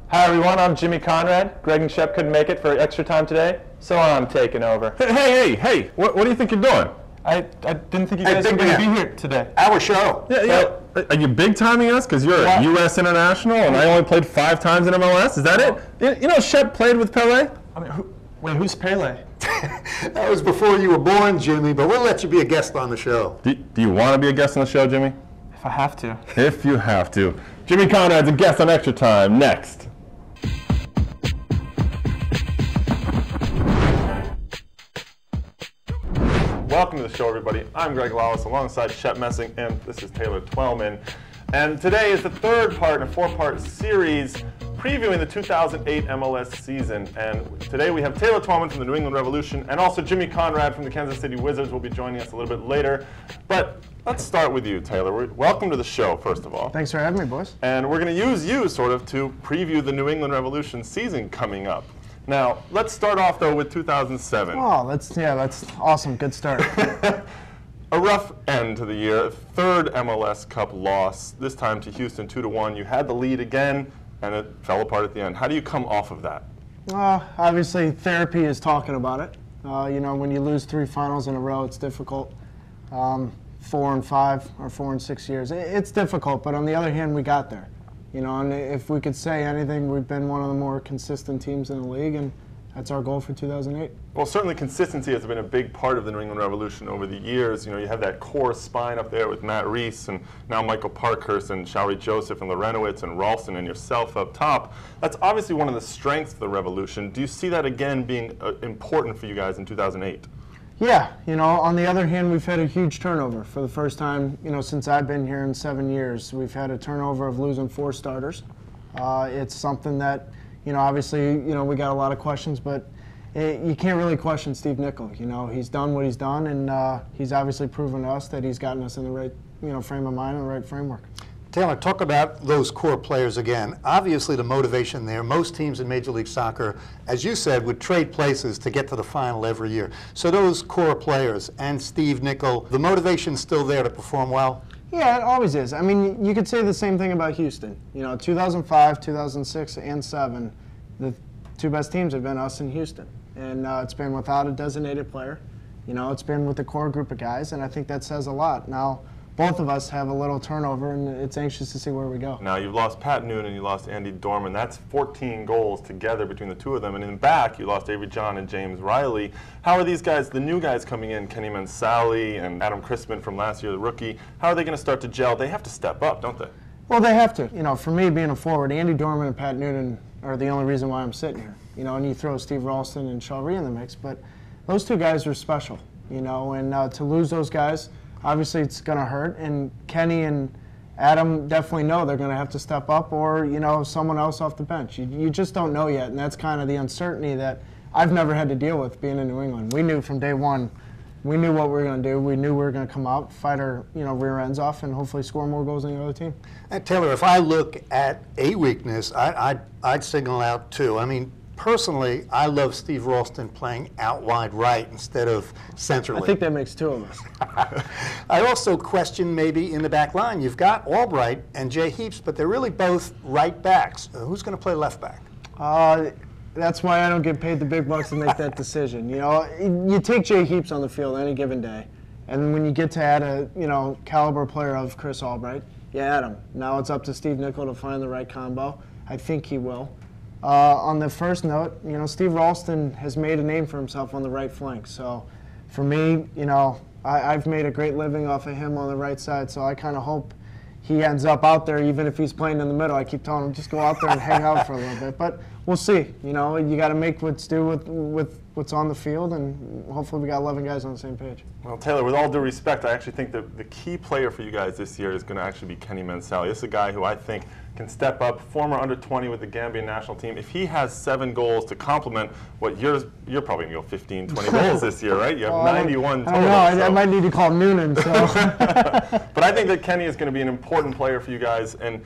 Hi everyone, I'm Jimmy Conrad. Greg and Shep couldn't make it for extra time today, so I'm taking over. Hey! What do you think you're doing? I didn't think you guys were going to be here today. Our show. Yeah. Are you big timing us? Because you're a U.S. international and I only played 5 times in MLS? Is that it? You know Shep played with Pele? I mean, who's Pele? That was before you were born, Jimmy, but we'll let you be a guest on the show. Do you want to be a guest on the show, Jimmy? If I have to. If you have to. Jimmy Conrad's a guest on Extra Time, next. Welcome to the show, everybody. I'm Greg Lawless alongside Shep Messing, and this is Taylor Twellman. And today is the third part in a 4-part series previewing the 2008 MLS season. And today we have Taylor Twellman from the New England Revolution and also Jimmy Conrad from the Kansas City Wizards will be joining us a little bit later. But let's start with you, Taylor. Welcome to the show, first of all. Thanks for having me, boys. And we're going to use you sort of to preview the New England Revolution season coming up. Now, let's start off, though, with 2007. Oh, that's awesome. Good start. A rough end to the year. Third MLS Cup loss, this time to Houston 2-1. You had the lead again, and it fell apart at the end. How do you come off of that? Obviously, therapy is talking about it. You know, when you lose 3 finals in a row, it's difficult. 4 and 5 or 4 and 6 years. It's difficult, but on the other hand, we got there. You know, and if we could say anything, we've been one of the more consistent teams in the league, and that's our goal for 2008. Well, certainly consistency has been a big part of the New England Revolution over the years. You know, you have that core spine up there with Matt Reese and now Michael Parkhurst and Showery Joseph and Lorenowitz and Ralston and yourself up top. That's obviously one of the strengths of the Revolution. Do you see that again being important for you guys in 2008? Yeah, you know, on the other hand, we've had a huge turnover for the first time, you know, since I've been here in 7 years. We've had a turnover of losing 4 starters. It's something that, you know, obviously, you know, we got a lot of questions, but you can't really question Steve Nicol. You know, he's done what he's done, and he's obviously proven to us that he's gotten us in the right, you know, frame of mind and the right framework. Taylor, talk about those core players again. Obviously, the motivation there. Most teams in Major League Soccer, as you said, would trade places to get to the final every year. So those core players and Steve Nicol, the motivation's still there to perform well? Yeah, it always is. I mean, you could say the same thing about Houston. You know, 2005, 2006, and 2007, the 2 best teams have been us and Houston. And it's been without a designated player. You know, it's been with a core group of guys, and I think that says a lot. Now, both of us have a little turnover, and it's anxious to see where we go. Now, you've lost Pat Noonan, you lost Andy Dorman. That's 14 goals together between the 2 of them. And in the back, you lost Avery John and James Riley. How are these guys, the new guys coming in, Kenny Mansally and Adam CRISTMAN from last year, the rookie, how are they going to start to gel? They have to step up, don't they? Well, they have to. You know, for me, being a forward, Andy Dorman and Pat Noonan are the only reason why I'm sitting here. You know, and you throw Steve Ralston and Showery in the mix, but those 2 guys are special, you know, and to lose those guys, obviously it's going to hurt, and Kenny and Adam definitely know they're going to have to step up, or, you know, someone else off the bench. You just don't know yet, and that's kind of the uncertainty that I've never had to deal with being in New England. We knew from day one, we knew what we were going to do. We knew we were going to come out, fight our, you know, rear ends off, and hopefully score more goals than the other team. And Taylor, if I look at a weakness, I'd signal out 2. I mean, personally, I love Steve Ralston playing out wide right instead of centrally. I think that makes 2 of us. I also question maybe in the back line. You've got Albright and Jay Heaps, but they're really both right backs. Who's going to play left back? That's why I don't get paid the big bucks to make that decision. You know, you take Jay Heaps on the field any given day, and when you get to add a, you know, caliber player of Chris Albright, you add him. Now it's up to Steve Nicol to find the right combo. I think he will. On the first note, you know, Steve Ralston has made a name for himself on the right flank. So for me, you know, I've made a great living off of him on the right side, so I kind of hope he ends up out there even if he's playing in the middle. I keep telling him, just go out there and hang out for a little bit. But we'll see. You know, you got to make what's due with what's on the field, and hopefully we got 11 guys on the same page. Well, Taylor, with all due respect, I actually think that the key player for you guys this year is going to actually be Kenny Mansally. This is a guy who I think can step up, former under-20 with the Gambian national team. If he has 7 goals to complement what you're probably going to go 15, 20 goals this year, right? You have 91 total. I don't know. I might need to call Noonan. So. But I think that Kenny is going to be an important player for you guys, and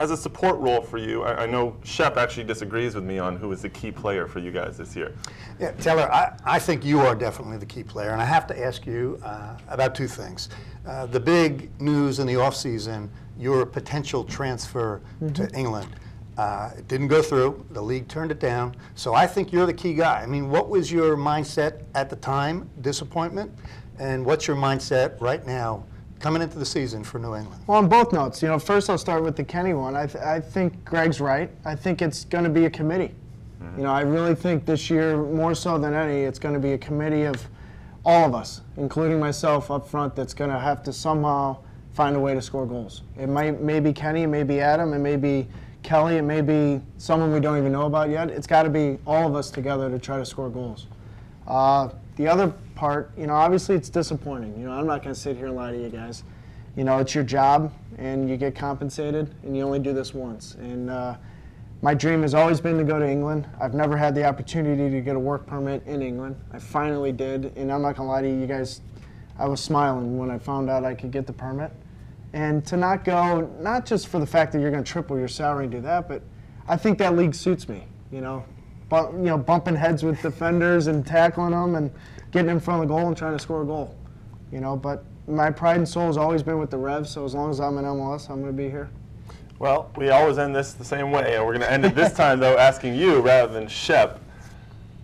as a support role for you, I know Shep actually disagrees with me on who is the key player for you guys this year. Yeah, Taylor, I think you are definitely the key player, and I have to ask you about 2 things. The big news in the offseason, your potential transfer to England. It didn't go through. The league turned it down. So I think you're the key guy. I mean, what was your mindset at the time, disappointment? And what's your mindset right now coming into the season for New England? Well, on both notes, first I'll start with the Kenny one. I think Greg's right. I think it's going to be a committee. I really think this year, more so than any, it's going to be a committee of all of us, including myself up front, that's going to have to somehow find a way to score goals. It may be Kenny, it may be Adam, it may be Kelly, it may be someone we don't even know about yet. It's got to be all of us together to try to score goals. The other part, obviously it's disappointing. I'm not going to sit here and lie to you guys. It's your job, and you get compensated, and you only do this once. And my dream has always been to go to England. I've never had the opportunity to get a work permit in England. I finally did, and I'm not going to lie to you guys, I was smiling when I found out I could get the permit. And to not go, not just for the fact that you're going to triple your salary and do that, but I think that league suits me, bumping heads with defenders and tackling them and getting in front of the goal and trying to score a goal, But my pride and soul has always been with the Revs, so as long as I'm in MLS, I'm going to be here. Well, we always end this the same way, and we're going to end it this time, though, asking you rather than Shep.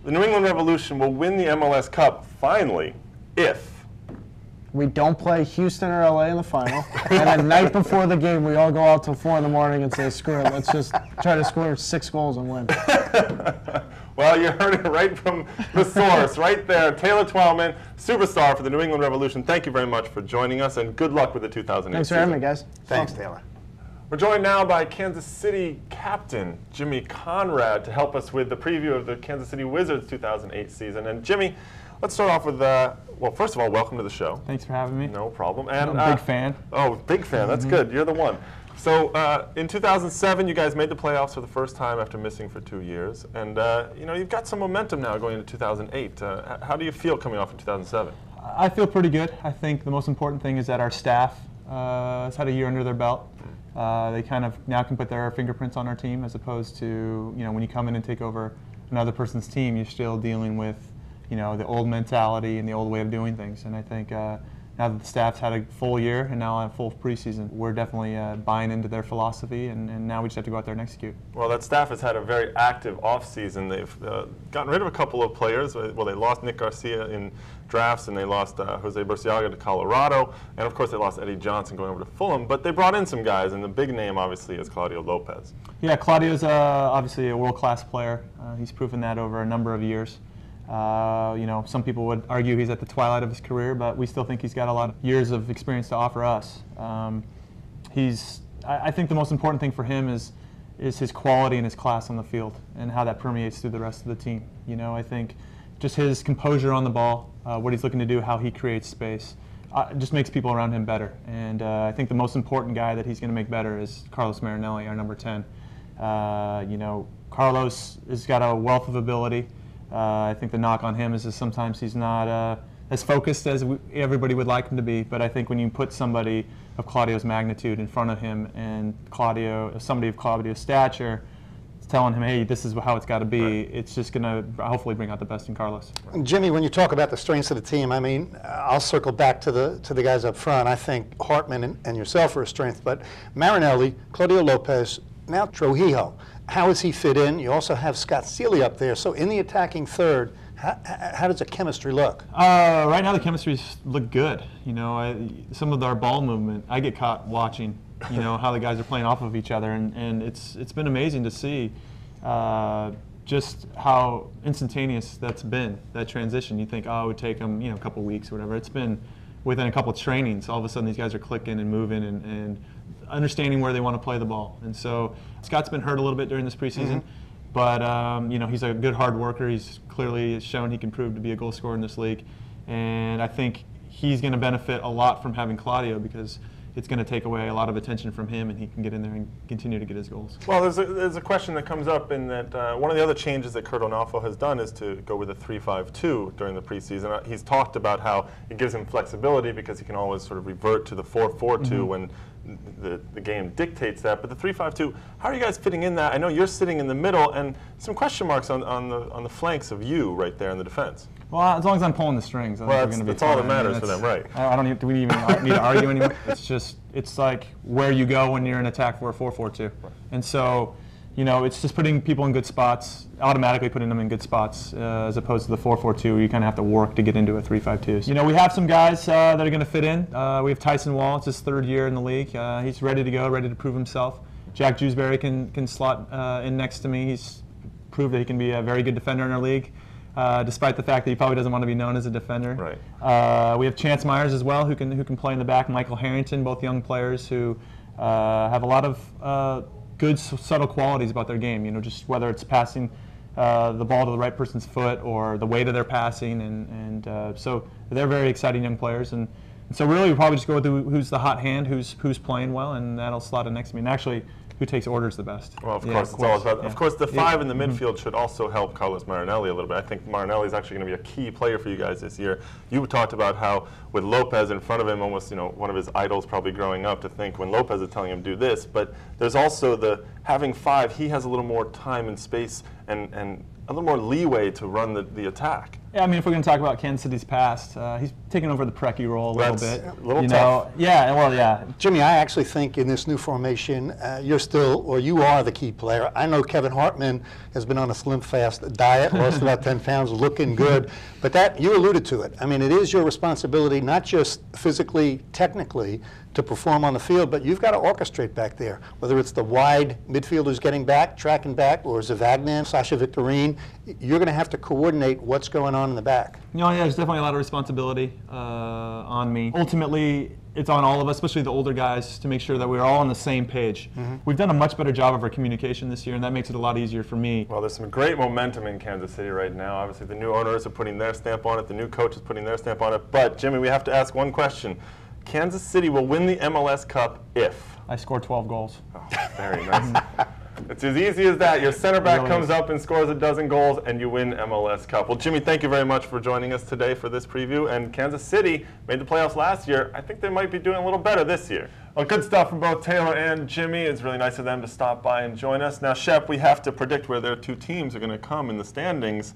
The New England Revolution will win the MLS Cup finally if we don't play Houston or LA in the final, and the night before the game, we all go out till 4 in the morning and say, screw it, let's just try to score 6 goals and win. Well, you heard it right from the source, right there. Taylor Twellman, superstar for the New England Revolution. Thank you very much for joining us, and good luck with the 2008 Thanks for season. having me, guys. Thanks, Taylor. We're joined now by Kansas City captain Jimmy Conrad to help us with the preview of the Kansas City Wizards 2008 season. And Jimmy, let's start off with, well, first of all, welcome to the show. Thanks for having me. No problem. And I'm a big fan. Oh, big fan. That's good. You're the one. So in 2007, you guys made the playoffs for the first time after missing for 2 years. And, you've got some momentum now going into 2008. How do you feel coming off in 2007? I feel pretty good. I think the most important thing is that our staff has had a year under their belt. They kind of now can put their fingerprints on our team, as opposed to, when you come in and take over another person's team, you're still dealing with, the old mentality and the old way of doing things. And I think now that the staff's had a full year and now a full preseason, we're definitely buying into their philosophy, and now we just have to go out there and execute. Well, that staff has had a very active offseason. They've gotten rid of a couple of players. Well, they lost Nick Garcia in drafts, and they lost Jose Burciaga to Colorado, and of course they lost Eddie Johnson going over to Fulham, but they brought in some guys, and the big name obviously is Claudio Lopez. Yeah, Claudio's obviously a world-class player. He's proven that over a number of years. Some people would argue he's at the twilight of his career, but we still think he's got a lot of years of experience to offer us. I think the most important thing for him is his quality and his class on the field, and how that permeates through the rest of the team. I think just his composure on the ball, what he's looking to do, how he creates space, just makes people around him better. And I think the most important guy that he's going to make better is Carlos Marinelli, our number 10. Carlos has got a wealth of ability. I think the knock on him is that sometimes he's not as focused as everybody would like him to be. But I think when you put somebody of Claudio's magnitude in front of him, and somebody of Claudio's stature, telling him, hey, this is how it's got to be, right, it's just going to hopefully bring out the best in Carlos. Jimmy, when you talk about the strengths of the team, I mean, I'll circle back to the guys up front. I think Hartman and yourself are a strength, but Marinelli, Claudio Lopez, now Trujillo. How does he fit in? You also have Scott Seeley up there. So in the attacking third, how does the chemistry look? Right now the chemistries look good. Some of our ball movement, I get caught watching, how the guys are playing off of each other, and it's been amazing to see just how instantaneous that's been, that transition. You think, oh, it would take them, a couple weeks or whatever. It's been within a couple of trainings. All of a sudden these guys are clicking and moving and understanding where they want to play the ball. And so Scott's been hurt a little bit during this preseason, but he's a good hard worker. He's clearly shown he can prove to be a goal scorer in this league, and I think he's going to benefit a lot from having Claudio, because it's going to take away a lot of attention from him, and he can get in there and continue to get his goals. Well, there's a question that comes up in that one of the other changes that Kurt Onalfo has done is to go with a 3-5-2 during the preseason. He's talked about how it gives him flexibility, because he can always sort of revert to the 4-4-2 when the game dictates that. But the 3-5-2, how are you guys fitting in that? I know you're sitting in the middle, and some question marks on the flanks of you right there in the defense. Well, as long as I'm pulling the strings, I think we're going to be that's all that matters for them, right? Do we even need to argue anymore? It's like where you go when you're in attack for a 4-4-2. Right. And so, you know, it's just putting people in good spots, automatically putting them in good spots, as opposed to the 4-4-2, where you kind of have to work to get into a 3-5-2. You know, we have some guys that are going to fit in. We have Tyson Wall. It's his 3rd year in the league. He's ready to go, ready to prove himself. Jack Jewsbury can slot in next to me. He's proved that he can be a very good defender in our league, despite the fact that he probably doesn't want to be known as a defender. Right. We have Chance Myers as well, who can play in the back. Michael Harrington, both young players who have a lot of good subtle qualities about their game. You know, just whether it's passing the ball to the right person's foot or the weight of their passing, and so they're very exciting young players. And so really, we probably just go with who's the hot hand, who's playing well, and that'll slot in next to me. And actually, who takes orders the best. Well, of course, it's all about. Of course, the 5 in the midfield should also help Carlos Marinelli a little bit. I think Marinelli is actually going to be a key player for you guys this year. You talked about how with Lopez in front of him, almost, you know, one of his idols probably growing up, to think when Lopez is telling him do this. But there's also the having 5. He has a little more time and space and a little more leeway to run the attack. Yeah, I mean, if we're going to talk about Kansas City's past, he's taken over the Preki role a little bit. A little tough. Yeah, well, yeah. Jimmy, I actually think in this new formation, you are the key player. I know Kevin Hartman has been on a slim fast diet, lost about 10 pounds, looking good. But that, you alluded to it. I mean, it is your responsibility, not just physically, technically, to perform on the field, but you've got to orchestrate back there. Whether it's the wide midfielders getting back, tracking back, or Zavagnin, Sasha Victorine, you're going to have to coordinate what's going on in the back. You know, yeah, there's definitely a lot of responsibility on me. Ultimately, it's on all of us, especially the older guys, to make sure that we're all on the same page. We've done a much better job of our communication this year, and that makes it a lot easier for me. Well, there's some great momentum in Kansas City right now. Obviously, the new owners are putting their stamp on it. The new coach is putting their stamp on it. But, Jimmy, we have to ask one question. Kansas City will win the MLS Cup if? I score 12 goals. Oh, very nice. It's as easy as that. Your center back comes up and scores a dozen goals, and you win MLS Cup. Well, Jimmy, thank you very much for joining us today for this preview. And Kansas City made the playoffs last year. I think they might be doing a little better this year. Well, good stuff from both Taylor and Jimmy. It's really nice of them to stop by and join us. Now, Shep, we have to predict where their 2 teams are going to come in the standings.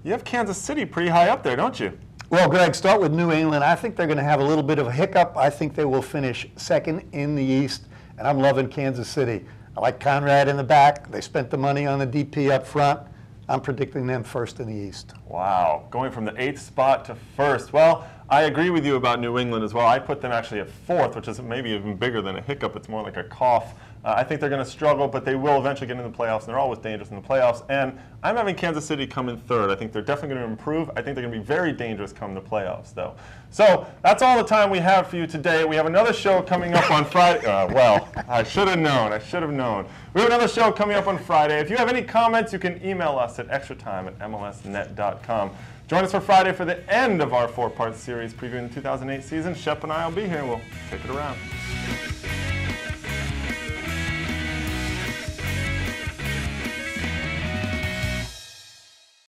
You have Kansas City pretty high up there, don't you? Well, Greg, start with New England. I think they're going to have a little bit of a hiccup. I think they will finish 2nd in the East, and I'm loving Kansas City. I like Conrad in the back. They spent the money on the DP up front. I'm predicting them 1st in the East. Wow, going from the 8th spot to 1st. Well, I agree with you about New England as well. I put them actually at 4th, which is maybe even bigger than a hiccup. It's more like a cough. I think they're going to struggle, but they will eventually get into the playoffs, and they're always dangerous in the playoffs. And I'm having Kansas City come in 3rd. I think they're definitely going to improve. I think they're going to be very dangerous come the playoffs, though. So that's all the time we have for you today. We have another show coming up on Friday. Well, I should have known. I should have known. We have another show coming up on Friday. If you have any comments, you can email us at extratime@mlsnet.com. Join us for Friday for the end of our 4-part series previewing the 2008 season. Shep and I will be here. We'll take it around.